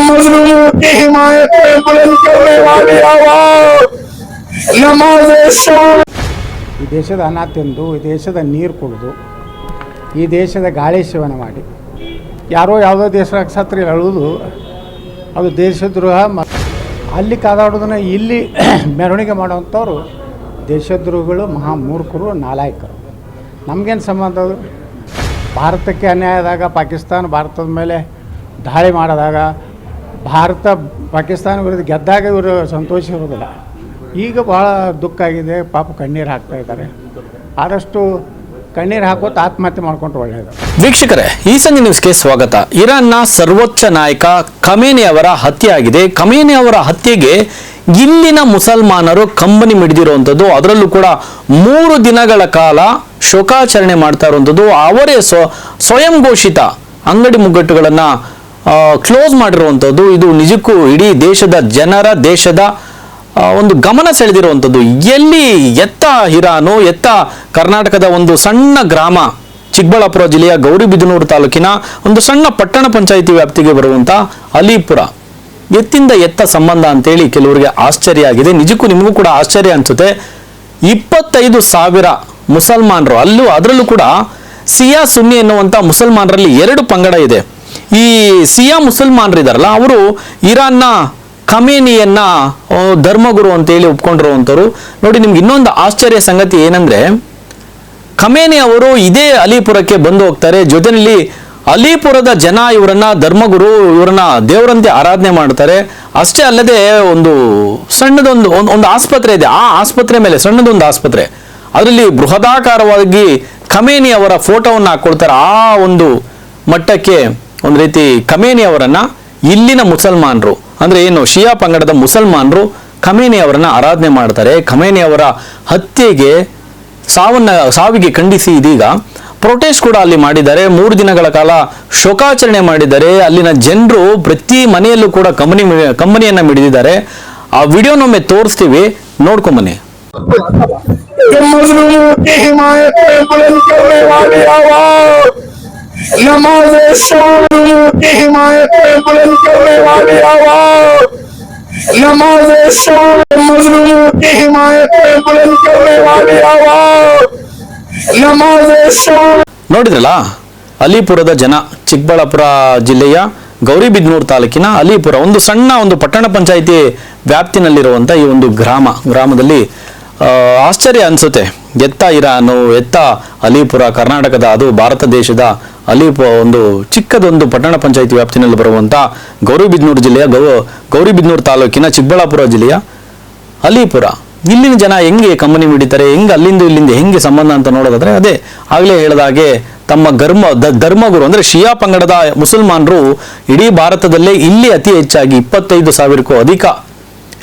मजलूमों की हिमायत में बुलंद करने वाली आवाज नमाज शौक़। ಈ ದೇಶದ ಅನ್ನ ತಿಂದು ಈ ದೇಶದ ನೀರು ಕುಡಿದು ಈ ದೇಶದ ಗಾಳಿ ಸೇವನೆ ಮಾಡಿ ಯಾರೋ ಯಾವುದೋ ದೇಶದಾಗ ಸತ್ರಿ ಅಳುವುದು ಅದು ದೇಶದ್ರೋಹ. ಅಲ್ಲಿ ಕಾದಾಡೋದನ್ನು ಇಲ್ಲಿ ಮೆರವಣಿಗೆ ಮಾಡೋವಂಥವ್ರು ದೇಶದ್ರೋಹಿಗಳು, ಮಹಾಮೂರ್ಖರು, ನಾಲಾಯಕರು. ನಮಗೇನು ಸಂಬಂಧ? ಅದು ಭಾರತಕ್ಕೆ ಅನ್ಯಾಯ ಆದಾಗ ಪಾಕಿಸ್ತಾನ ಭಾರತದ ಮೇಲೆ ದಾಳಿ ಮಾಡಿದಾಗ ಭಾರತ ಪಾಕಿಸ್ತಾನ ವಿರುದ್ಧ ಗೆದ್ದಾಗ ಇವರು ಸಂತೋಷಿರೋದಿಲ್ಲ. ಈಗ ಭಾಳ ದುಃಖ ಆಗಿದೆ, ಪಾಪ ಕಣ್ಣೀರು ಹಾಕ್ತಾ ಇದ್ದಾರೆ. ಆದಷ್ಟು ಕಣ್ಣೀರು ಹಾಕೋತ ಆತ್ಮಹತ್ಯೆ ಮಾಡ್ಕೊಂಡು ಒಳ್ಳೆಯದು. ವೀಕ್ಷಕರೇ, ಈ ಸಂಜೆ ನ್ಯೂಸ್ಗೆ ಸ್ವಾಗತ. ಇರಾನ್ನ ಸರ್ವೋಚ್ಚ ನಾಯಕ ಖಮೇನಿ ಅವರ ಹತ್ಯೆ ಆಗಿದೆ. ಖಮೇನಿ ಅವರ ಹತ್ಯೆಗೆ ಇಲ್ಲಿನ ಮುಸಲ್ಮಾನರು ಕಂಬನಿ ಮಿಡಿದಿರುವಂಥದ್ದು, ಅದರಲ್ಲೂ ಕೂಡ 3 ದಿನಗಳ ಕಾಲ ಶೋಕಾಚರಣೆ ಮಾಡ್ತಾ ಇರುವಂಥದ್ದು. ಅವರೇ ಸ್ವಯಂ ಘೋಷಿತ ಅಂಗಡಿ ಮುಗ್ಗಟ್ಟುಗಳನ್ನು ಕ್ಲೋಸ್ ಮಾಡಿರುವಂಥದ್ದು. ಇದು ನಿಜಕ್ಕೂ ಇಡೀ ದೇಶದ ಜನರ, ದೇಶದ ಒಂದು ಗಮನ ಸೆಳೆದಿರುವಂಥದ್ದು. ಎಲ್ಲಿ ಎತ್ತ ಇರಾನು, ಎತ್ತ ಕರ್ನಾಟಕದ ಒಂದು ಸಣ್ಣ ಗ್ರಾಮ, ಚಿಕ್ಕಬಳ್ಳಾಪುರ ಜಿಲ್ಲೆಯ ಗೌರಿಬಿದನೂರು ತಾಲೂಕಿನ ಒಂದು ಸಣ್ಣ ಪಟ್ಟಣ ಪಂಚಾಯಿತಿ ವ್ಯಾಪ್ತಿಗೆ ಬರುವಂಥ ಅಲಿಪುರ, ಎತ್ತಿಂದ ಎತ್ತ ಸಂಬಂಧ ಅಂತೇಳಿ ಕೆಲವರಿಗೆ ಆಶ್ಚರ್ಯ ಆಗಿದೆ. ನಿಜಕ್ಕೂ ನಿಮಗೂ ಕೂಡ ಆಶ್ಚರ್ಯ ಅನಿಸುತ್ತೆ. 25,000 ಮುಸಲ್ಮಾನರು, ಅದರಲ್ಲೂ ಕೂಡ ಸಿಯಾ ಸುನ್ನಿ ಎನ್ನುವಂಥ ಮುಸಲ್ಮಾನರಲ್ಲಿ 2 ಪಂಗಡ ಇದೆ. ಈ ಸಿಯಾ ಮುಸಲ್ಮಾನರು ಇದಾರಲ್ಲ, ಅವರು ಇರಾನ್ನ ಖಮೇನಿಯನ್ನ ಧರ್ಮಗುರು ಅಂತೇಳಿ ಒಪ್ಕೊಂಡಿರುವಂಥವ್ರು. ನೋಡಿ, ನಿಮ್ಗೆ ಇನ್ನೊಂದು ಆಶ್ಚರ್ಯ ಸಂಗತಿ ಏನಂದ್ರೆ, ಖಮೇನಿ ಅವರು ಇದೇ ಅಲಿಪುರಕ್ಕೆ ಬಂದು ಹೋಗ್ತಾರೆ. ಜೊತೆಯಲ್ಲಿ ಅಲಿಪುರದ ಜನ ಇವರನ್ನ ಧರ್ಮಗುರು, ಇವರನ್ನ ದೇವರಂತೆ ಆರಾಧನೆ ಮಾಡ್ತಾರೆ. ಅಷ್ಟೇ ಅಲ್ಲದೆ ಒಂದು ಸಣ್ಣದೊಂದು ಆಸ್ಪತ್ರೆ ಇದೆ. ಆ ಆಸ್ಪತ್ರೆ ಮೇಲೆ ಸಣ್ಣದೊಂದು ಆಸ್ಪತ್ರೆ, ಅದರಲ್ಲಿ ಬೃಹದಾಕಾರವಾಗಿ ಖಮೇನಿ ಅವರ ಫೋಟೋವನ್ನು ಹಾಕೊಳ್ತಾರೆ. ಆ ಒಂದು ಮಟ್ಟಕ್ಕೆ ಒಂದು ರೀತಿ ಖಮೇನಿ ಅವರನ್ನ ಇಲ್ಲಿನ ಮುಸಲ್ಮಾನರು, ಅಂದ್ರೆ ಏನು ಶಿಯಾ ಪಂಗಡದ ಮುಸಲ್ಮಾನರು ಖಮೇನಿ ಅವರನ್ನ ಆರಾಧನೆ ಮಾಡ್ತಾರೆ. ಖಮೇನಿ ಅವರ ಹತ್ಯೆಗೆ ಸಾವಿಗೆ ಖಂಡಿಸಿ ಇದೀಗ ಪ್ರೊಟೆಸ್ಟ್ ಕೂಡ ಅಲ್ಲಿ ಮಾಡಿದ್ದಾರೆ. 3 ದಿನಗಳ ಕಾಲ ಶೋಕಾಚರಣೆ ಮಾಡಿದ್ದಾರೆ. ಅಲ್ಲಿನ ಜನರು ಪ್ರತಿ ಮನೆಯಲ್ಲೂ ಕೂಡ ಕಂಬನಿಯನ್ನ ಮಿಡಿದಿದ್ದಾರೆ. ಆ ವಿಡಿಯೋನೊಮ್ಮೆ ತೋರಿಸ್ತೀವಿ, ನೋಡ್ಕೊಂಬನ್ನಿ. नमाज शौक़ की हिमायत में बुलंद करने वाली आवाज नमाज शौक़। मजलूमों की हिमायत में बुलंद करने वाली आवाज नमाज शौक़. ನೋಡಿದ್ರಲ್ಲ, ಅಲಿಪುರದ ಜನ, ಚಿಕ್ಕಬಳ್ಳಾಪುರ ಜಿಲ್ಲೆಯ ಗೌರಿಬಿದನೂರು ತಾಲೂಕಿನ ಅಲಿಪುರ, ಒಂದು ಸಣ್ಣ ಒಂದು ಪಟ್ಟಣ ಪಂಚಾಯಿತಿ ವ್ಯಾಪ್ತಿನಲ್ಲಿರುವಂಥ ಈ ಒಂದು ಗ್ರಾಮದಲ್ಲಿ ಆಶ್ಚರ್ಯ ಅನಿಸುತ್ತೆ. ಎತ್ತ ಇರಾನು, ಎತ್ತ ಅಲಿಪುರ, ಕರ್ನಾಟಕದ, ಅದು ಭಾರತ ದೇಶದ ಒಂದು ಚಿಕ್ಕದೊಂದು ಪಟ್ಟಣ ಪಂಚಾಯಿತಿ ವ್ಯಾಪ್ತಿನಲ್ಲಿ ಬರುವಂಥ ಗೌರಿಬಿದನೂರು ಜಿಲ್ಲೆಯ ಗೌರಿಬಿದನೂರು ತಾಲೂಕಿನ ಚಿಕ್ಕಬಳ್ಳಾಪುರ ಜಿಲ್ಲೆಯ ಅಲಿಪುರ. ಇಲ್ಲಿನ ಜನ ಹೆಂಗೆ ಕಂಬನಿ ಮಿಡಿತಾರೆ, ಇಲ್ಲಿಂದ ಹೆಂಗೆ ಸಂಬಂಧ ಅಂತ ನೋಡೋದಾದ್ರೆ, ಅದೇ ಆಗಲೇ ಹೇಳಿದಾಗೆ ತಮ್ಮ ಧರ್ಮಗುರು ಅಂದರೆ ಶಿಯಾ ಪಂಗಡದ ಮುಸಲ್ಮಾನರು ಇಡೀ ಭಾರತದಲ್ಲೇ ಇಲ್ಲಿ ಅತಿ ಹೆಚ್ಚಾಗಿ 25,000ಕ್ಕೂ ಅಧಿಕ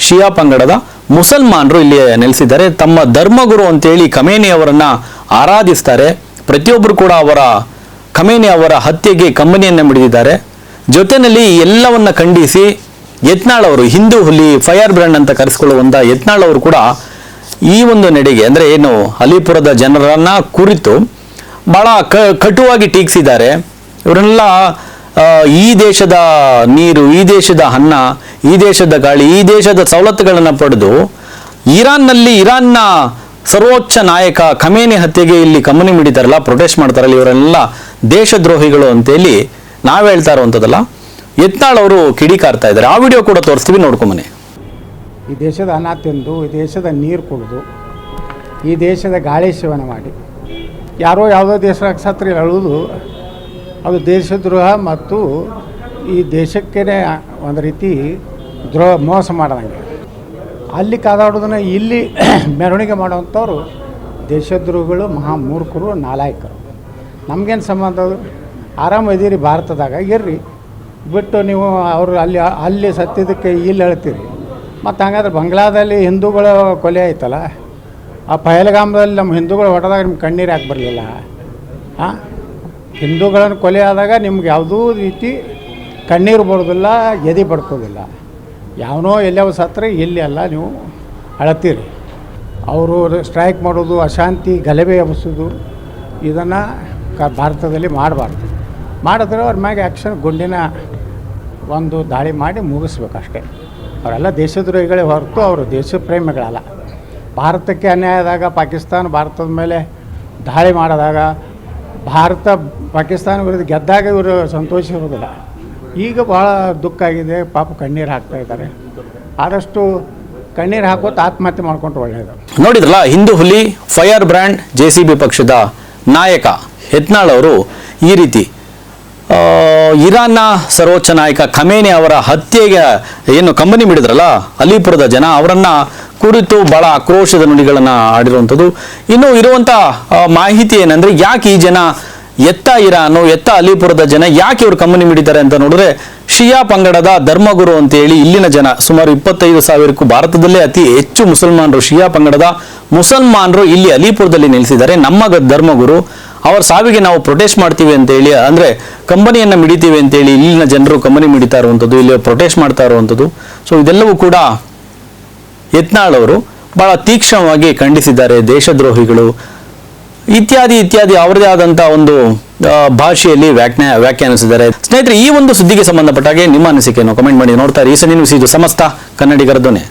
ಶಿಯಾ ಪಂಗಡದ ಮುಸಲ್ಮಾನರು ಇಲ್ಲಿ ನೆಲೆಸಿದ್ದಾರೆ. ತಮ್ಮ ಧರ್ಮಗುರು ಅಂತೇಳಿ ಖಮೇನಿ ಅವರನ್ನ ಆರಾಧಿಸ್ತಾರೆ. ಪ್ರತಿಯೊಬ್ಬರು ಕೂಡ ಖಮೇನಿ ಅವರ ಹತ್ಯೆಗೆ ಕಂಬನಿಯನ್ನ ಮಿಡಿದಿದ್ದಾರೆ. ಜೊತೆಯಲ್ಲಿ ಎಲ್ಲವನ್ನ ಖಂಡಿಸಿ ಯತ್ನಾಳ್ ಅವರು, ಹಿಂದೂ ಹುಲಿ, ಫೈರ್ ಬ್ರ್ಯಾಂಡ್ ಅಂತ ಕರೆಸಿಕೊಳ್ಳುವಂತ ಯತ್ನಾಳ್ ಅವರು ಕೂಡ ಈ ಒಂದು ನಡೆಗೆ, ಅಂದ್ರೆ ಏನು ಅಲಿಪುರದ ಜನರನ್ನ ಕುರಿತು ಬಹಳ ಕಟುವಾಗಿ ಟೀಕಿಸಿದ್ದಾರೆ. ಇವರೆಲ್ಲ ಈ ದೇಶದ ನೀರು, ಈ ದೇಶದ ಅನ್ನ, ಈ ದೇಶದ ಗಾಳಿ, ಈ ದೇಶದ ಸವಲತ್ತುಗಳನ್ನು ಪಡೆದು ಇರಾನ್ನ ಸರ್ವೋಚ್ಚ ನಾಯಕ ಖಮೇನಿ ಹತ್ಯೆಗೆ ಇಲ್ಲಿ ಕಂಬನಿ ಮಿಡಿತಾರಲ್ಲ, ಪ್ರೊಟೆಸ್ಟ್ ಮಾಡ್ತಾರಲ್ಲ, ಇವರೆಲ್ಲ ದೇಶದ್ರೋಹಿಗಳು ಅಂತೇಳಿ ನಾವು ಹೇಳ್ತಾ ಇರುವಂಥದ್ದಲ್ಲ, ಯತ್ನಾಳ್ ಅವರು ಕಿಡಿಕಾರ್ತಾ ಇದ್ದಾರೆ. ಆ ವಿಡಿಯೋ ಕೂಡ ತೋರಿಸ್ತೀವಿ, ನೋಡ್ಕೊಂಬನ್ನಿ. ಈ ದೇಶದ ಅನ್ನ ತಿಂದು ಈ ದೇಶದ ನೀರು ಕುಡಿದು ಈ ದೇಶದ ಗಾಳಿ ಸೇವನೆ ಮಾಡಿ ಯಾರೋ ಯಾವುದೋ ದೇಶದಾಗ ಸತ್ರಿ ಅಳುವುದು ಅದು ದೇಶದ್ರೋಹ ಮತ್ತು ಈ ದೇಶಕ್ಕೇ ಒಂದು ರೀತಿ ಮೋಸ ಮಾಡ್ದಂಗೆ. ಅಲ್ಲಿ ಕಾದಾಡೋದನ್ನು ಇಲ್ಲಿ ಮೆರವಣಿಗೆ ಮಾಡೋವಂಥವ್ರು ದೇಶದ್ರೋಹಿಗಳು, ಮಹಾಮೂರ್ಖರು, ನಾಲಾಯಕರು. ನಮಗೇನು ಸಂಬಂಧ? ಅದು ಆರಾಮಿದ್ದೀರಿ ಭಾರತದಾಗ, ಇರ್ರಿ, ಬಿಟ್ಟು ನೀವು ಅವರು ಅಲ್ಲಿ ಸತ್ತಿದ್ದಕ್ಕೆ ಇಲ್ಲಿ ಹೇಳ್ತೀರಿ. ಮತ್ತು ಹಂಗಾದ್ರೆ ಬಂಗ್ಲಾದಲ್ಲಿ ಹಿಂದೂಗಳ ಕೊಲೆ ಆಯ್ತಲ್ಲ, ಆ ಪಹಲ್ಗಾಮದಲ್ಲಿ ನಮ್ಮ ಹಿಂದೂಗಳು ಹೊಡೆದಾಗ ನಿಮ್ಗೆ ಕಣ್ಣೀರು ಯಾಕೆ ಬರಲಿಲ್ಲ? ಹಿಂದೂಗಳನ್ನು ಕೊಲೆ ಆದಾಗ ನಿಮ್ಗೆ ಯಾವುದೂ ರೀತಿ ಕಣ್ಣೀರು ಬರೋದಿಲ್ಲ, ಎದೆ ಬಡ್ಕೋದಿಲ್ಲ. ಯಾವನೋ ಎಲ್ಲವ ಸತ್ತರೆ ಇಲ್ಲಿ ಅಲ್ಲ ನೀವು ಅಳತೀರಿ. ಅವರು ಸ್ಟ್ರೈಕ್ ಮಾಡೋದು, ಅಶಾಂತಿ ಗಲಭೆ ಎಬ್ಬಿಸೋದು, ಇದನ್ನು ಭಾರತದಲ್ಲಿ ಮಾಡಬಾರ್ದು. ಮಾಡಿದ್ರೆ ಅವ್ರ ಮ್ಯಾಗೆ ಆ್ಯಕ್ಷನ್ ಗುಂಡಿನ ಒಂದು ದಾಳಿ ಮಾಡಿ ಮುಗಿಸ್ಬೇಕಷ್ಟೇ. ಅವರೆಲ್ಲ ದೇಶದ್ರೋಹಿಗಳೇ ಹೊರತು ಅವರು ದೇಶ ಪ್ರೇಮಿಗಳಲ್ಲ. ಭಾರತಕ್ಕೆ ಅನ್ಯಾಯ ಆದಾಗ ಪಾಕಿಸ್ತಾನ ಭಾರತದ ಮೇಲೆ ದಾಳಿ ಮಾಡಿದಾಗ ಪಾಕಿಸ್ತಾನ ವಿರುದ್ಧ ಗೆದ್ದಾಗ ಇವರು ಸಂತೋಷಿರೋದಿಲ್ಲ. ಈಗ ಭಾಳ ದುಃಖ ಆಗಿದೆ, ಪಾಪ ಕಣ್ಣೀರು ಹಾಕ್ತಾ ಇದ್ದಾರೆ. ಆದಷ್ಟು ಕಣ್ಣೀರು ಹಾಕೋತ ಆತ್ಮಹತ್ಯೆ ಮಾಡ್ಕೊಂಡ್ರೆ ಒಳ್ಳೆಯದು. ನೋಡಿದ್ರಲ್ಲ, ಹಿಂದೂ ಹುಲಿ ಫೈರ್ ಬ್ರ್ಯಾಂಡ್ JCB ಪಕ್ಷದ ನಾಯಕ ಯತ್ನಾಳ್ ಅವರು ಈ ರೀತಿ ಇರಾನ್ನ ಸರ್ವೋಚ್ಚ ನಾಯಕ ಖಮೇನಿ ಅವರ ಹತ್ಯೆಗೆ ಏನು ಕಂಬನಿ ಮಿಡಿದ್ರಲ್ಲ ಅಲಿಪುರದ ಜನ, ಅವರನ್ನ ಕುರಿತು ಬಹಳ ಆಕ್ರೋಶದ ನುಡಿಗಳನ್ನು ಆಡಿರುವಂಥದ್ದು. ಇನ್ನು ಇರುವಂಥ ಮಾಹಿತಿ ಏನಂದ್ರೆ, ಯಾಕೆ ಈ ಜನ ಎತ್ತ ಇರಾನು ಎತ್ತ ಅಲಿಪುರದ ಜನ ಯಾಕೆ ಇವರು ಕಂಬನಿ ಮಿಡಿತಾರೆ ಅಂತ ನೋಡಿದ್ರೆ, ಶಿಯಾ ಪಂಗಡದ ಧರ್ಮಗುರು ಅಂತೇಳಿ ಇಲ್ಲಿನ ಜನ ಸುಮಾರು 25,000ಕ್ಕೂ ಭಾರತದಲ್ಲೇ ಅತಿ ಹೆಚ್ಚು ಮುಸಲ್ಮಾನರು, ಶಿಯಾ ಪಂಗಡದ ಮುಸಲ್ಮಾನರು ಇಲ್ಲಿ ಅಲಿಪುರದಲ್ಲಿ ನೆಲೆಸಿದ್ದಾರೆ. ನಮ್ಮ ಧರ್ಮಗುರು ಅವರ ಸಾವಿಗೆ ನಾವು ಪ್ರೊಟೆಸ್ಟ್ ಮಾಡ್ತೀವಿ ಅಂತೇಳಿ, ಅಂದರೆ ಕಂಬನಿಯನ್ನು ಮಿಡಿತೀವಿ ಅಂತೇಳಿ ಇಲ್ಲಿನ ಜನರು ಕಂಬನಿ ಮಿಡಿತಾ ಇರುವಂಥದ್ದು, ಇಲ್ಲಿ ಪ್ರೊಟೆಸ್ಟ್ ಮಾಡ್ತಾ ಇರುವಂಥದ್ದು. ಸೊ ಇದೆಲ್ಲವೂ ಕೂಡ ಯತ್ನಾಳ್ ಅವರು ಬಹಳ ತೀಕ್ಷ್ಣವಾಗಿ ಖಂಡಿಸಿದ್ದಾರೆ. ದೇಶದ್ರೋಹಿಗಳು ಇತ್ಯಾದಿ ಇತ್ಯಾದಿ ಅವರದೇ ಆದಂಥ ಒಂದು ಭಾಷೆಯಲ್ಲಿ ವ್ಯಾಖ್ಯಾನಿಸಿದ್ದಾರೆ. ಸ್ನೇಹಿತರೆ, ಈ ಒಂದು ಸುದ್ದಿಗೆ ಸಂಬಂಧಪಟ್ಟಾಗೆ ನಿಮ್ಮ ಅನಿಸಿಕೆಯನ್ನು ಕಮೆಂಟ್ ಮಾಡಿ. ನೋಡ್ತಾರೆ ಈ ನ್ಯೂಸ್, ಇದು ಸಮಸ್ತ ಕನ್ನಡಿಗರ ಧ್ವನಿ.